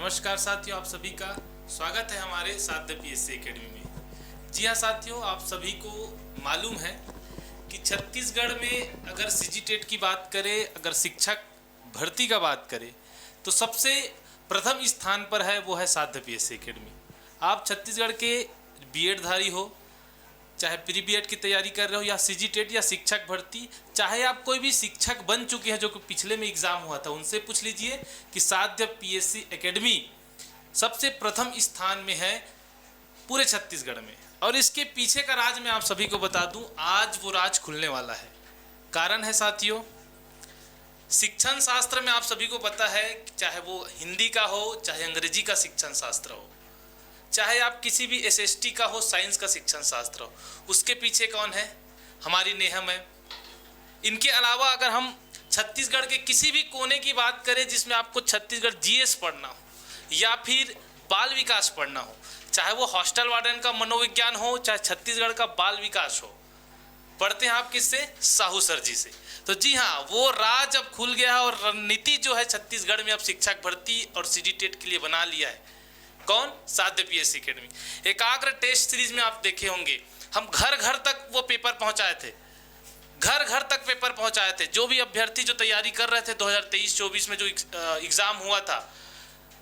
नमस्कार साथियों, आप सभी का स्वागत है हमारे साध्य पीएससी एकेडमी में। जी हाँ साथियों, आप सभी को मालूम है कि छत्तीसगढ़ में अगर सीजीटेट की बात करें, अगर शिक्षक भर्ती का बात करें, तो सबसे प्रथम स्थान पर है वो है साध्य पीएससी एकेडमी। आप छत्तीसगढ़ के बीएड धारी हो, चाहे प्री बीएड की तैयारी कर रहे हो, या सीजीटेट या शिक्षक भर्ती, चाहे आप कोई भी शिक्षक बन चुके हैं जो कि पिछले में एग्जाम हुआ था, उनसे पूछ लीजिए कि साध्य पीएससी एकेडमी सबसे प्रथम स्थान में है पूरे छत्तीसगढ़ में। और इसके पीछे का राज मैं आप सभी को बता दूं, आज वो राज खुलने वाला है। कारण है साथियों, शिक्षण शास्त्र में आप सभी को पता है, चाहे वो हिंदी का हो, चाहे अंग्रेजी का शिक्षण शास्त्र हो, चाहे आप किसी भी एसएसटी का हो, साइंस का शिक्षण शास्त्र हो, उसके पीछे कौन है? हमारी नेहा मैम। इनके अलावा अगर हम छत्तीसगढ़ के किसी भी कोने की बात करें जिसमें आपको छत्तीसगढ़ जीएस पढ़ना हो या फिर बाल विकास पढ़ना हो, चाहे वो हॉस्टल वार्डन का मनोविज्ञान हो, चाहे छत्तीसगढ़ का बाल विकास हो, पढ़ते हैं आप किससे? साहू सर जी से। तो जी हाँ, वो राज अब खुल गया है और रणनीति जो है छत्तीसगढ़ में अब शिक्षक भर्ती और सीजीटेट के लिए बना लिया है। कौन? साध्य पीएससी एकेडमी। एकाग्र टेस्ट सीरीज में आप देखे होंगे, हम घर घर तक वो पेपर पहुंचाए थे, घर घर तक पेपर पहुंचाए थे। जो भी अभ्यर्थी जो तैयारी कर रहे थे 2023-24 में जो एग्जाम हुआ था,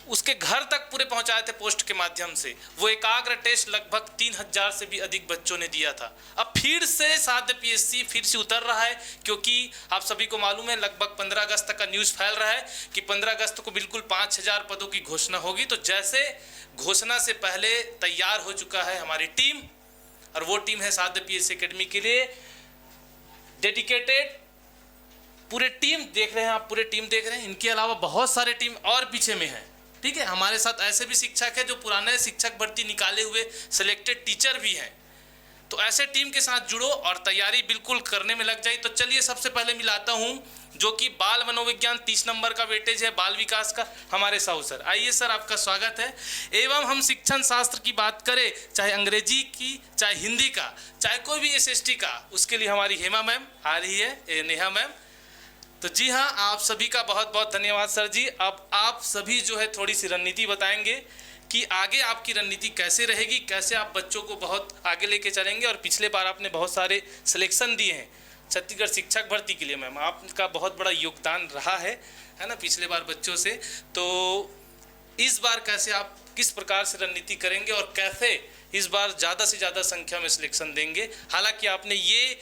उसके घर तक पूरे पहुंचाए थे पोस्ट के माध्यम से। वो एकाग्र टेस्ट लगभग 3000 से भी अधिक बच्चों ने दिया था। अब फिर से साध्य पीएससी फिर से उतर रहा है, क्योंकि आप सभी को मालूम है लगभग 15 अगस्त तक का न्यूज़ फैल रहा है कि 15 अगस्त को बिल्कुल 5000 पदों की घोषणा होगी। तो जैसे घोषणा से पहले तैयार हो चुका है हमारी टीम, और वो टीम है साध्य पीएससी एकेडमी के लिए डेडिकेटेड। पूरे टीम देख रहे हैं आप, पूरे टीम देख रहे हैं। इनके अलावा बहुत सारे टीम और पीछे में है, ठीक है। हमारे साथ ऐसे भी शिक्षक हैं जो पुराने शिक्षक भर्ती निकाले हुए सिलेक्टेड टीचर भी हैं। तो ऐसे टीम के साथ जुड़ो और तैयारी बिल्कुल करने में लग जाए। तो चलिए सबसे पहले मिलाता हूं जो कि बाल मनोविज्ञान 30 नंबर का वेटेज है, बाल विकास का, हमारे साहू सर। आइए सर, आपका स्वागत है। एवं हम शिक्षण शास्त्र की बात करें, चाहे अंग्रेजी की, चाहे हिंदी का, चाहे कोई भी एसएसटी का, उसके लिए हमारी हेमा मैम आ रही है, नेहा मैम। तो जी हाँ, आप सभी का बहुत बहुत धन्यवाद सर जी। अब आप सभी जो है थोड़ी सी रणनीति बताएंगे कि आगे आपकी रणनीति कैसे रहेगी, कैसे आप बच्चों को बहुत आगे लेके चलेंगे। और पिछले बार आपने बहुत सारे सिलेक्शन दिए हैं छत्तीसगढ़ शिक्षक भर्ती के लिए, मैम आपका बहुत बड़ा योगदान रहा है ना पिछले बार बच्चों से। तो इस बार कैसे आप किस प्रकार से रणनीति करेंगे और कैसे इस बार ज़्यादा से ज़्यादा संख्या में सिलेक्शन देंगे? हालांकि आपने ये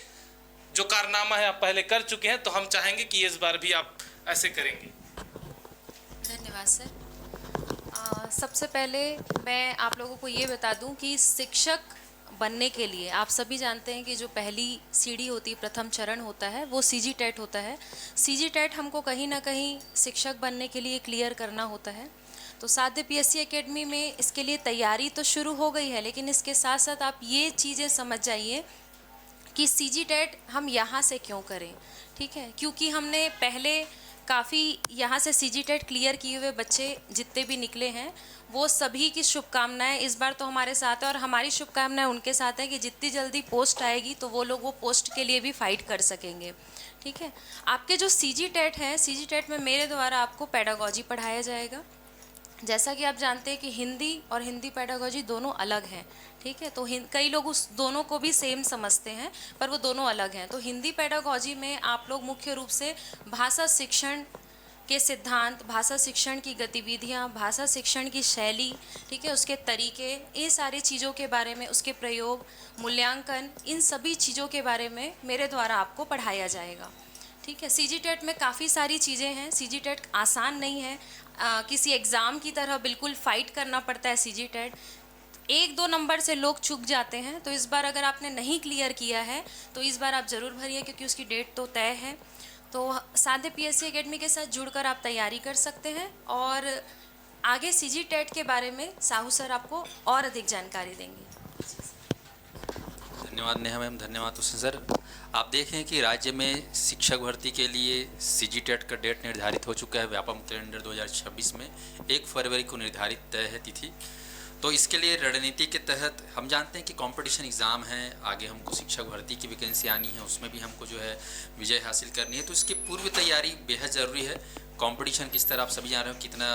जो कारनामा है आप पहले कर चुके हैं, तो हम चाहेंगे कि इस बार भी आप ऐसे करेंगे। धन्यवाद सर। सबसे पहले मैं आप लोगों को ये बता दूं कि शिक्षक बनने के लिए आप सभी जानते हैं कि जो पहली सीढ़ी होती है, प्रथम चरण होता है, वो सीजीटेट होता है। सीजीटेट हमको कहीं ना कहीं शिक्षक बनने के लिए क्लियर करना होता है। तो साध्य पीएससी एकेडमी में इसके लिए तैयारी तो शुरू हो गई है, लेकिन इसके साथ साथ आप ये चीज़ें समझ जाइए कि सीजीटेट हम यहाँ से क्यों करें, ठीक है। क्योंकि हमने पहले काफ़ी यहाँ से सीजीटेट क्लियर किए हुए बच्चे जितने भी निकले हैं, वो सभी की शुभकामनाएं इस बार तो हमारे साथ है, और हमारी शुभकामनाएं उनके साथ हैं कि जितनी जल्दी पोस्ट आएगी तो वो लोग वो पोस्ट के लिए भी फाइट कर सकेंगे, ठीक है। आपके जो सीजीटेट हैं, सीजीटेट में मेरे द्वारा आपको पेडागोजी पढ़ाया जाएगा। जैसा कि आप जानते हैं कि हिंदी और हिंदी पेडागोजी दोनों अलग हैं, ठीक है। तो कई लोग उस दोनों को भी सेम समझते हैं, पर वो दोनों अलग हैं। तो हिंदी पेडागोजी में आप लोग मुख्य रूप से भाषा शिक्षण के सिद्धांत, भाषा शिक्षण की गतिविधियाँ, भाषा शिक्षण की शैली, ठीक है, उसके तरीके, ये सारी चीज़ों के बारे में, उसके प्रयोग, मूल्यांकन, इन सभी चीज़ों के बारे में मेरे द्वारा आपको पढ़ाया जाएगा, ठीक है। सीजीटेट में काफ़ी सारी चीज़ें हैं। सीजीटेट आसान नहीं है, किसी एग्ज़ाम की तरह बिल्कुल फाइट करना पड़ता है। सीजीटेट 1-2 नंबर से लोग चूक जाते हैं। तो इस बार अगर आपने नहीं क्लियर किया है तो इस बार आप ज़रूर भरिए, क्योंकि उसकी डेट तो तय है। तो साध्य पीएससी एकेडमी के साथ जुड़कर आप तैयारी कर सकते हैं, और आगे सीजीटेट के बारे में साहू सर आपको और अधिक जानकारी देंगे। धन्यवाद नेहा मैम, धन्यवाद हुसैन सर। आप देखें कि राज्य में शिक्षक भर्ती के लिए सीजीटेट का डेट निर्धारित हो चुका है। व्यापम कैलेंडर 2026 में 1 फरवरी को निर्धारित तय है तिथि। तो इसके लिए रणनीति के तहत हम जानते हैं कि कंपटीशन एग्ज़ाम है, आगे हमको शिक्षक भर्ती की वैकेंसी आनी है, उसमें भी हमको जो है विजय हासिल करनी है। तो इसकी पूर्व तैयारी बेहद ज़रूरी है। कंपटीशन किस तरह आप सभी जान रहे हो, कितना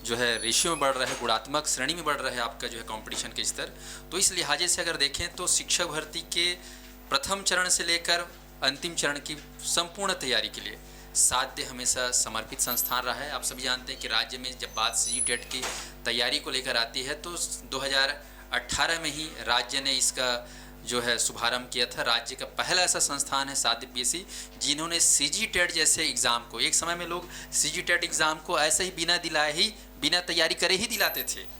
जो है रेशियो में बढ़ रहा है, गुणात्मक श्रेणी में बढ़ रहा है आपका जो है कंपटीशन के स्तर। तो इस लिहाजे से अगर देखें तो शिक्षक भर्ती के प्रथम चरण से लेकर अंतिम चरण की संपूर्ण तैयारी के लिए साध्य हमेशा समर्पित संस्थान रहा है। आप सभी जानते हैं कि राज्य में जब बात सीजीटेट की तैयारी को लेकर आती है तो 2018 में ही राज्य ने इसका जो है शुभारंभ किया था। राज्य का पहला ऐसा संस्थान है साध्य पीएससी जिन्होंने सीजीटेट जैसे एग्ज़ाम को, एक समय में लोग सीजीटेट एग्ज़ाम को ऐसे ही बिना दिलाए ही, बिना तैयारी करे ही दिलाते थे।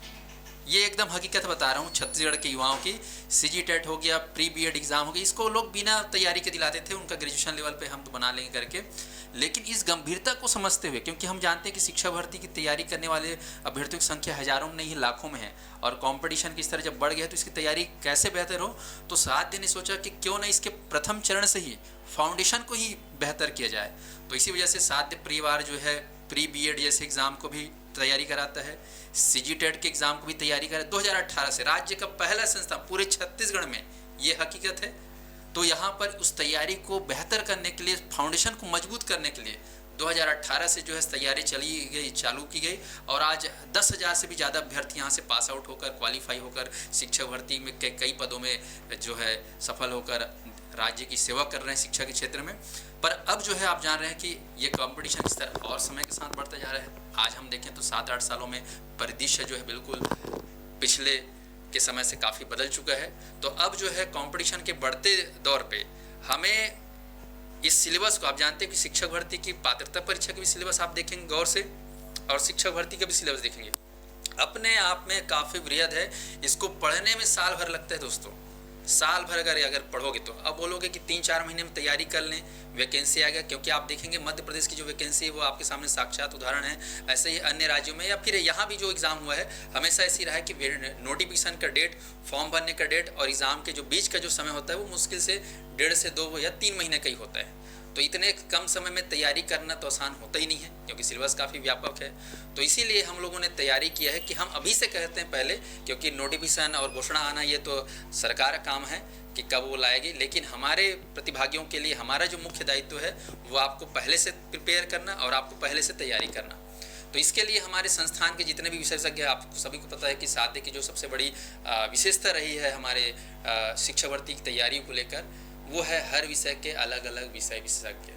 ये एकदम हकीकत बता रहा हूँ। छत्तीसगढ़ के युवाओं की सीजीटेट हो गया, प्री बीएड एग्ज़ाम हो गया, इसको लोग बिना तैयारी के दिलाते थे। उनका ग्रेजुएशन लेवल पे हम तो बना लेंगे करके, लेकिन इस गंभीरता को समझते हुए, क्योंकि हम जानते हैं कि शिक्षा भर्ती की तैयारी करने वाले अभ्यर्थियों की संख्या हज़ारों में नहीं लाखों में है और कंपटीशन की स्तर जब बढ़ गया तो इसकी तैयारी कैसे बेहतर हो, तो साध्य ने सोचा कि क्यों ना इसके प्रथम चरण से ही फाउंडेशन को ही बेहतर किया जाए। तो इसी वजह से साध्य परिवार जो है प्री बीएड जैसे एग्ज़ाम को भी तैयारी कराता है, सीजीटेट के एग्ज़ाम को भी तैयारी करा। 2018 से राज्य का पहला संस्थान पूरे छत्तीसगढ़ में, ये हकीकत है। तो यहाँ पर उस तैयारी को बेहतर करने के लिए, फाउंडेशन को मजबूत करने के लिए 2018 से जो है तैयारी चालू की गई और आज 10,000 से भी ज़्यादा अभ्यर्थी यहाँ से पास आउट होकर, क्वालिफाई होकर शिक्षक भर्ती में कई पदों में जो है सफल होकर राज्य की सेवा कर रहे हैं शिक्षा के क्षेत्र में। पर अब जो है आप जान रहे हैं कि ये कंपटीशन स्तर और समय के साथ बढ़ता जा रहा है। आज हम देखें तो 7-8 सालों में परिदृश्य जो है बिल्कुल पिछले के समय से काफ़ी बदल चुका है। तो अब जो है कंपटीशन के बढ़ते दौर पे हमें इस सिलेबस को, आप जानते हैं कि शिक्षक भर्ती की पात्रता परीक्षा का भी सिलेबस आप देखेंगे गौर से और शिक्षक भर्ती का भी सिलेबस देखेंगे, अपने आप में काफ़ी वृहद है। इसको पढ़ने में साल भर लगता है दोस्तों। साल भर अगर पढ़ोगे तो अब बोलोगे कि 3-4 महीने में तैयारी कर लें, वैकेंसी आ गया। क्योंकि आप देखेंगे मध्य प्रदेश की जो वैकेंसी है वो आपके सामने साक्षात उदाहरण है। ऐसे ही अन्य राज्यों में या फिर यहाँ भी जो एग्ज़ाम हुआ है हमेशा ऐसी रहा है कि नोटिफिकेशन का डेट, फॉर्म भरने का डेट और एग्ज़ाम के जो बीच का जो समय होता है वो मुश्किल से 1.5 से 2 या 3 महीने का ही होता है। तो इतने कम समय में तैयारी करना तो आसान होता ही नहीं है क्योंकि सिलेबस काफ़ी व्यापक है। तो इसीलिए हम लोगों ने तैयारी किया है कि हम अभी से कहते हैं पहले, क्योंकि नोटिफिकेशन और घोषणा आना ये तो सरकार का काम है कि कब वो लाएगी, लेकिन हमारे प्रतिभागियों के लिए हमारा जो मुख्य दायित्व है वो आपको पहले से प्रिपेयर करना और आपको पहले से तैयारी करना। तो इसके लिए हमारे संस्थान के जितने भी विशेषज्ञ हैं, आपको सभी को पता है कि साध्य की जो सबसे बड़ी विशेषता रही है हमारे शिक्षा भर्ती की तैयारी को लेकर, वो है हर विषय के अलग अलग विषय विशेषज्ञ।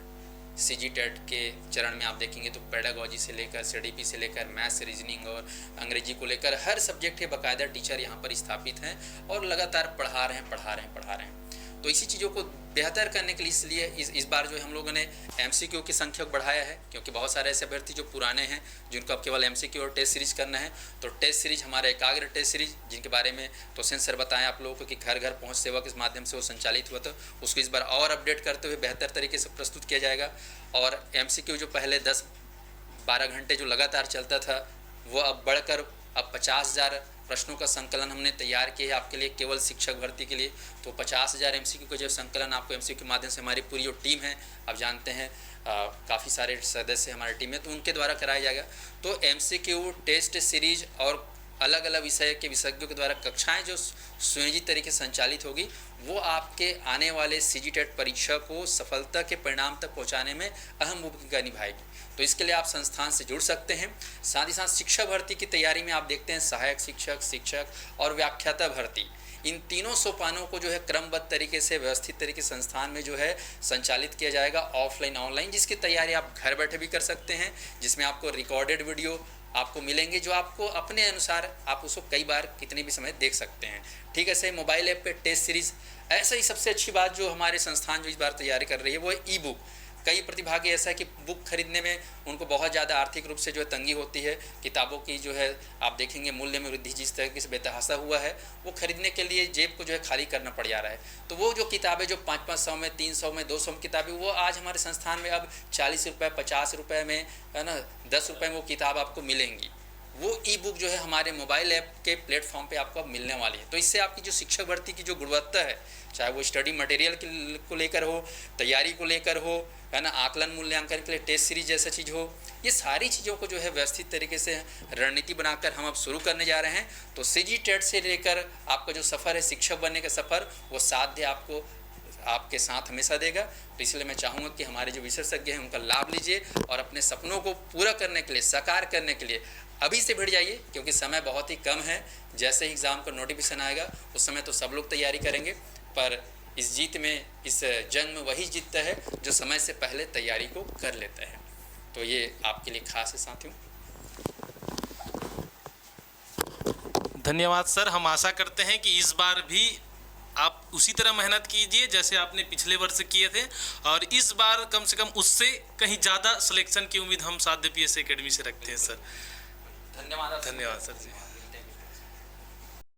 सीजीटेट के चरण में आप देखेंगे तो पेडागोजी से लेकर सीडीपी से लेकर मैथ्स, रीजनिंग और अंग्रेजी को लेकर हर सब्जेक्ट के बाकायदा टीचर यहाँ पर स्थापित हैं और लगातार पढ़ा रहे हैं। तो इसी चीज़ों को बेहतर करने के लिए इसलिए इस बार जो है हम लोगों ने एमसीक्यू की संख्या को बढ़ाया है, क्योंकि बहुत सारे ऐसे अभ्यर्थी जो पुराने हैं जिनको अब केवल एमसीक्यू और टेस्ट सीरीज करना है। तो टेस्ट सीरीज, हमारा एकाग्र टेस्ट सीरीज, जिनके बारे में तोसेन सर बताएं आप लोगों को कि घर घर पहुंच सेवा के माध्यम से वो संचालित हुआ था, उसको इस बार और अपडेट करते हुए बेहतर तरीके से प्रस्तुत किया जाएगा। और एमसीक्यू जो पहले 10-12 घंटे जो लगातार चलता था वो अब बढ़कर अब 50,000 प्रश्नों का संकलन हमने तैयार किया है आपके लिए, केवल शिक्षक भर्ती के लिए। तो 50,000 एमसीक्यू का जो संकलन आपको एमसीक्यू के माध्यम से हमारी पूरी जो टीम है, आप जानते हैं काफ़ी सारे सदस्य हमारी टीम में, तो उनके द्वारा कराया जाएगा। तो एमसीक्यू, टेस्ट सीरीज और अलग अलग विषय के विशेषज्ञों के द्वारा कक्षाएं जो सुनियोजित तरीके से संचालित होगी, वो आपके आने वाले सीजीटेट परीक्षा को सफलता के परिणाम तक पहुंचाने में अहम भूमिका निभाएगी। तो इसके लिए आप संस्थान से जुड़ सकते हैं। साथ ही साथ शिक्षा भर्ती की तैयारी में आप देखते हैं सहायक शिक्षक और व्याख्याता भर्ती, इन तीनों सोपानों को जो है क्रमबद्ध तरीके से, व्यवस्थित तरीके से संस्थान में जो है संचालित किया जाएगा, ऑफलाइन ऑनलाइन, जिसकी तैयारी आप घर बैठे भी कर सकते हैं, जिसमें आपको रिकॉर्डेड वीडियो आपको मिलेंगे जो आपको अपने अनुसार आप उसको कई बार कितने भी समय देख सकते हैं। ठीक है, ऐसे मोबाइल ऐप पे टेस्ट सीरीज। ऐसा ही सबसे अच्छी बात जो हमारे संस्थान जो इस बार तैयारी कर रही है वो है ई बुक। कई प्रतिभागी ऐसा है कि बुक खरीदने में उनको बहुत ज़्यादा आर्थिक रूप से जो है तंगी होती है। किताबों की जो है आप देखेंगे मूल्य में वृद्धि जिस तरीके से बेतहाशा हुआ है, वो खरीदने के लिए जेब को जो है खाली करना पड़ जा रहा है। तो वो जो किताबें जो 500 में, 300 में, 200 में किताबें, वो आज हमारे संस्थान में अब 40 रुपये, 50 रुपये में, है ना, 10 रुपये में वो किताब आपको मिलेंगी। वो ई बुक जो है हमारे मोबाइल ऐप के प्लेटफॉर्म पे आपको अब मिलने वाली है। तो इससे आपकी जो शिक्षक भर्ती की जो गुणवत्ता है, चाहे वो स्टडी मटेरियल को लेकर हो, तैयारी को लेकर हो, है ना, आकलन मूल्यांकन के लिए टेस्ट सीरीज जैसा चीज़ हो, ये सारी चीज़ों को जो है व्यवस्थित तरीके से रणनीति बनाकर हम अब शुरू करने जा रहे हैं। तो सीजीटेट से लेकर आपका जो सफ़र है शिक्षक बनने का सफ़र, वो साध्य आपको आपके साथ हमेशा देगा। तो इसलिए मैं चाहूँगा कि हमारे जो विशेषज्ञ हैं उनका लाभ लीजिए और अपने सपनों को पूरा करने के लिए, साकार करने के लिए अभी से भिड़ जाइए, क्योंकि समय बहुत ही कम है। जैसे ही एग्ज़ाम का नोटिफिकेशन आएगा उस समय तो सब लोग तैयारी करेंगे, पर इस जीत में, इस जंग में वही जीतता है जो समय से पहले तैयारी को कर लेता है। तो ये आपके लिए खास है साथियों। धन्यवाद सर। हम आशा करते हैं कि इस बार भी आप उसी तरह मेहनत कीजिए जैसे आपने पिछले वर्ष किए थे, और इस बार कम से कम उससे कहीं ज़्यादा सिलेक्शन की उम्मीद हम साध्य PSC एकेडमी से रखते हैं सर। धन्यवाद। धन्यवाद सर जी।